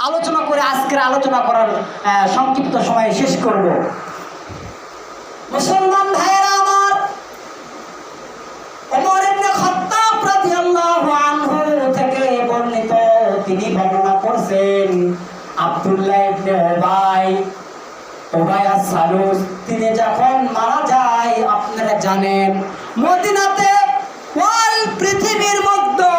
আলোচনা করে আজকের আলোচনা করার সংক্ষিপ্ত সময় শেষ করব। মুসলমান ভাইয়েরা আমার, ওমর ইবনে খাত্তাব রাদিয়াল্লাহু আনহু থেকে বর্ণিত, তিনি বর্ণনা করছেন আব্দুল্লাহ ইবনে উবাই আস-সালুস তিনি যখন মারা যায়, আপনারা জানেন মদিনাতে ওয়াল পৃথিবীর মধ্যে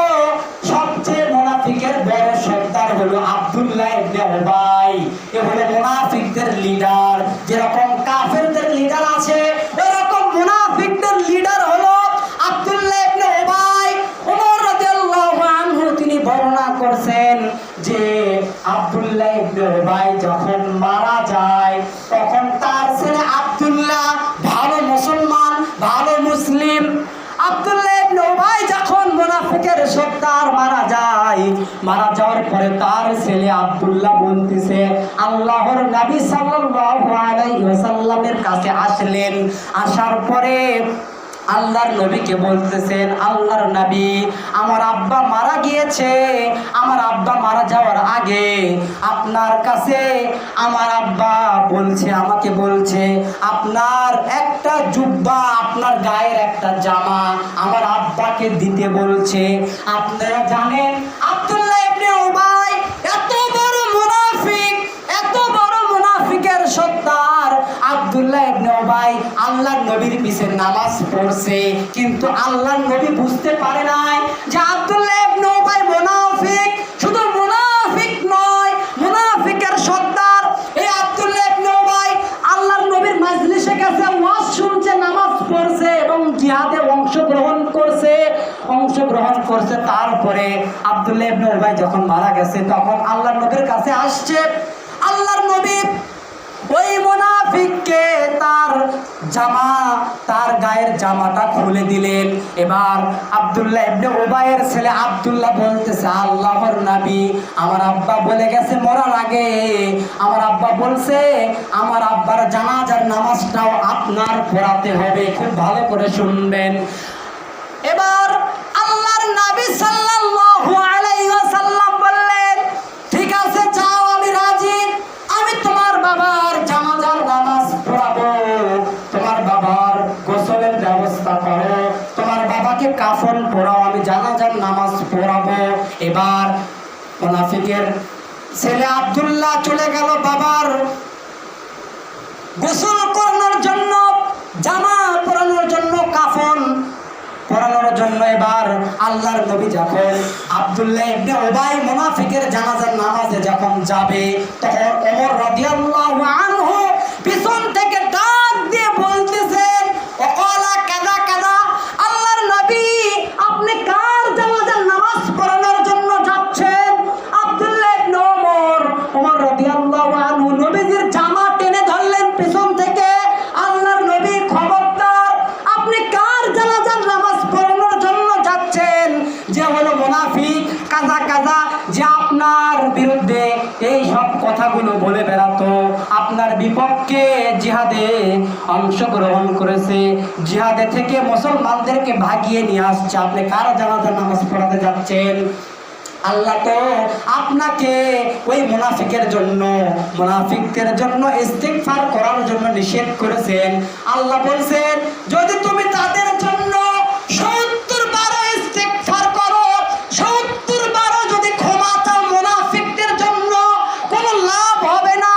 সবচেয়ে মুনাফিকের বড় সর্দার হলো আব্দুল্লাহ ইবনে উবাই। এ হলো মুনাফিকদের লিডার। যেরকম কাফেরদের লিডার আছে, এরকম মুনাফিকদের লিডার হলো আব্দুল্লাহ ইবনে উবাই। ওমর রাদিয়াল্লাহু আনহু তিনি বর্ণনা করছেন যে আব্দুল্লাহ ইবনে উবাই যখন মারা যায়, তখন তার ছেলে আব্দুল্লাহ ভালো মুসলমান, ভালো মুসলিম। আব্দুল্লাহ ইবনে উবাই যখন মুনাফিকের সর্দার মারা যায়, মারা যাওয়ার পরে তার ছেলে আব্দুল্লাহ বলতেছে, আল্লাহর নবী সাল্লাল্লাহু আলাইহি ওয়াসাল্লামের কাছে আসলেন। আসার পরে আল্লাহর নবীকে বলতেছেন, আল্লাহর নবী, আমার আব্বা মারা গিয়েছে। আমার আব্বা মারা যাওয়ার আগে আপনার কাছে আমার আব্বা বলছে, আমাকে বলছে আপনার একটা জুব্বা, আপনার গায়ের একটা জামা আমার আব্বাকে দিতে বলছে। আপনারা জানেন আব্দুল্লাহ ইবনে উবাই এত বড় মুনাফিক, এত বড় মুনাফিকের সর্দার আব্দুল্লাহ ইবনে উবাই আল্লাহর নবীর পিছে নামাজ পড়ছে, কিন্তু আল্লাহর নবী বুঝতে পারে নাই যে আব্দুল্লাহ ইবনে উবাই মুনাফিক। শুধু মুনাফিক নয়, মুনাফিকের সর্দার এই আব্দুল্লাহ ইবনে উবাই আল্লাহর নবীর মাজলিসে গেছে, ওয়াজ শুনছে, নামাজ পড়ছে এবং জিহাদে অংশগ্রহণ করছে। তারপরে আব্দুল্লাহ ইবনে উবাই যখন মারা গেছে, তখন আল্লাহর নবীর কাছে আসছে। আল্লাহর নবী ওই মুনাফিককে তার জামা, তার গায়ের জামাটা খুলে দিলেন। এবার আব্দুল্লাহ ইবনে উবাইয়ের ছেলে আব্দুল্লাহ বলতেছে, আল্লাহর নবী, আমার আব্বা বলে গেছে মরার আগে, আমার আব্বা বলছে আমার আব্বার জানাজার নামাজটাও আপনার পড়াতে হবে। খুব ভালো করে শুনবেন। এবার আল্লাহর নবী সাল্লাল্লাহু আলাইহি ওয়াসাল্লাম বললেন, ঠিক আছে যাও, আমি রাজি, আমি তোমার বাবার জানাজার নামাজ পড়াবো, তোমার বাবার গোসলের ব্যবস্থা করো, তোমার বাবাকে কাফন পরাও, আমি জানাজার নামাজ পড়াবো। এবার মুনাফিকের ছেলে আব্দুল্লাহ চলে গেল বাবার গোসল করানোর জন্য, জামা পরানোর জন্য, কাফন পরানোর জন্য। এবার আল্লাহর নবী যখন আব্দুল্লাহ ইবনে উবাই মুনাফিকের জানাজার নামাজে যখন যাবে, তখন ওমর রাদিয়াল্লাহু আনহু পিছন থেকে ডাক দিয়ে বলতেছেন, ওয়াকালা কাযা কাযা, আল্লাহর নবী আপনি কার জানাজার নামাজ পড়ানোর জন্য যাচ্ছেন? আব্দুল্লাহ ইবনে ওমর রাদিয়াল্লাহু আনহু নবীজির জামা টেনে ধরলেন পিছন থেকে। আল্লাহর নবী, খবরদার, আপনি কার জানাজার নামাজ পড়ানোর জন্য যাচ্ছেন? যে হলো মুনাফিক, কাজা কাজা, যে আপনার বিরুদ্ধে এই সব কথাগুলো বলে বেড়াতো, আপনার বিপক্ষে জিহাদে অংশগ্রহণ করেছে, জিহাদে থেকে মুসলমানদেরকে ভাগিয়ে নিয়ে আসছে, আপনি কার জানাজার নামাজ পড়াতে যাচ্ছেন? আল্লাহ তো আপনাকে ওই মুনাফিকদের জন্য ইস্তিগফার করার জন্য নিষেধ করেছেন। আল্লাহ বলছেন, যদি তুমি তাদের জন্য 70 বার ইস্তিগফার করো, 70 বার যদি ক্ষমা চাও, মুনাফিকদের জন্য কোনো লাভ হবে না।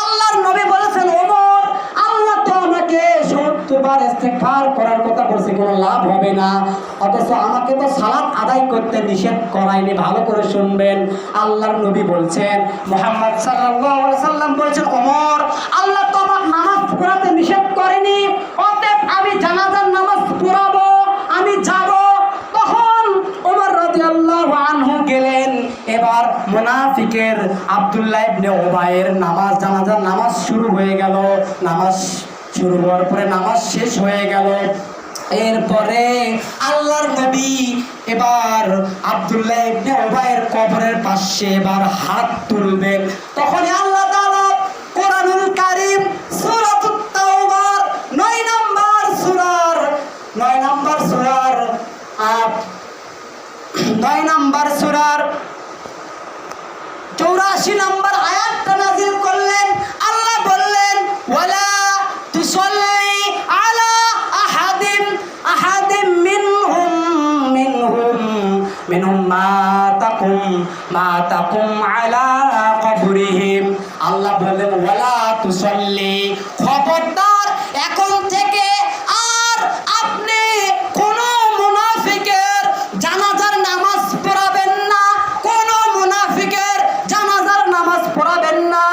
আল্লাহর নবী বলেছেন, ওমর, আল্লাহ তো আমাকে 70 বার ইস্তিগফার করার কথা বলছে, কোনো লাভ হবে না, অথচ আমাকে তো সালাত আদায় করতে নিষেধ করায়নি। ভালো করে শুনবেন, আল্লাহর নবী বলছেন, মুহাম্মদ সাল্লাল্লাহু আলাইহি সাল্লাম বলছেন, ওমর, আল্লাহ তো আমাকে নামাজ পড়াতে নিষেধ করেনি, অতএব আমি জানাজার নামাজ পড়াবো, আমি যাব। তখন ওমর রাদিয়াল্লাহু আনহু গেলেন। এবার মুনাফিকের আব্দুল্লাহ ইবনে উবাইয়ের নামাজ, জানাজার নামাজ শুরু হয়ে গেল। নামাজ শুরু হওয়ার পরে নামাজ শেষ হয়ে গেল। এরপরে আল্লাহর নবী এবার আব্দুল্লাহ ইবনে উবাইয়ের কবরের পাশে এবার হাত তুলবেন। তখন আল্লাহ তাআলা কোরআনুল কারীম সূরাতুত তাওবার 9 নম্বর সূরার 84 82 নম্বর আয়াতটা নাযিল করলেন। আল্লাহ বললেন ওয়ালা তুসাল্লি আলা আহাদিম মিনহুম মাতাকুম আলা কবরিহিম। আল্লাহ বললেন ওয়ালা তুসাল্লি, খবরদার এখন থেকে আর আপনি কোন মুনাফিকের জানাজার নামাজ পড়াবেন না, কোন মুনাফিকের জানাজার নামাজ পড়াবেন না।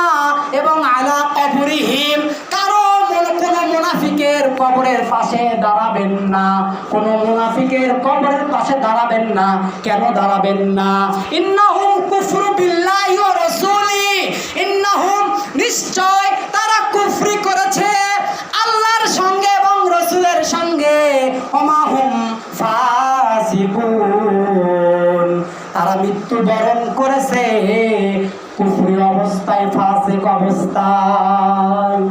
এবং আলা কবরিহিম, কোন মুনাফিকের কবরের পাশে দাঁড়াবেন না, কোন মুনাফিকের কবরের পাশে দাঁড়াবেন না। কেন দাঁড়াবেন না? ইন্নাহুম কুফরু বিল্লাহি ওয়া রাসূলি, ইন্নাহুম নিশ্চয় তারা কুফরি করেছে আল্লাহর সঙ্গে এবং রাসূলের সঙ্গে। ওমাহুম ফাসিকুন, তারা মৃত্যুবরণ করেছে কুফরি অবস্থায়, ফাসিক অবস্থায়।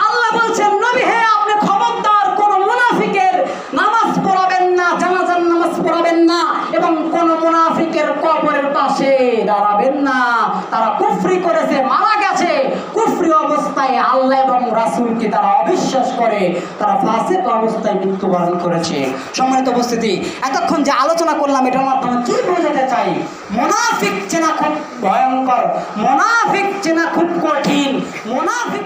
আল্লাহ বলছেন নবী হে আপনি খবরদার কোন মুনাফিকের নামাজ পড়াবেন না, জানাজার নামাজ পড়াবেন না এবং কোন মুনাফিকের কবরের পাশে দাঁড়াবেন না। তারা কুফরি করেছে, মারা গেছে কুফরি অবস্থায়, আল্লাহ এবং রাসূলকে তারা অবিশ্বাস করে, তারা ফাসিক অবস্থায় মৃত্যুবরণ করেছে। সম্মানিত উপস্থিতি, এতক্ষণ যে আলোচনা করলাম এটার মাধ্যমে কি বোঝাতে চাই? মুনাফিক চেনা খুব ভয়ঙ্কর, মুনাফিক চেনা খুব কঠিন। মুনাফিক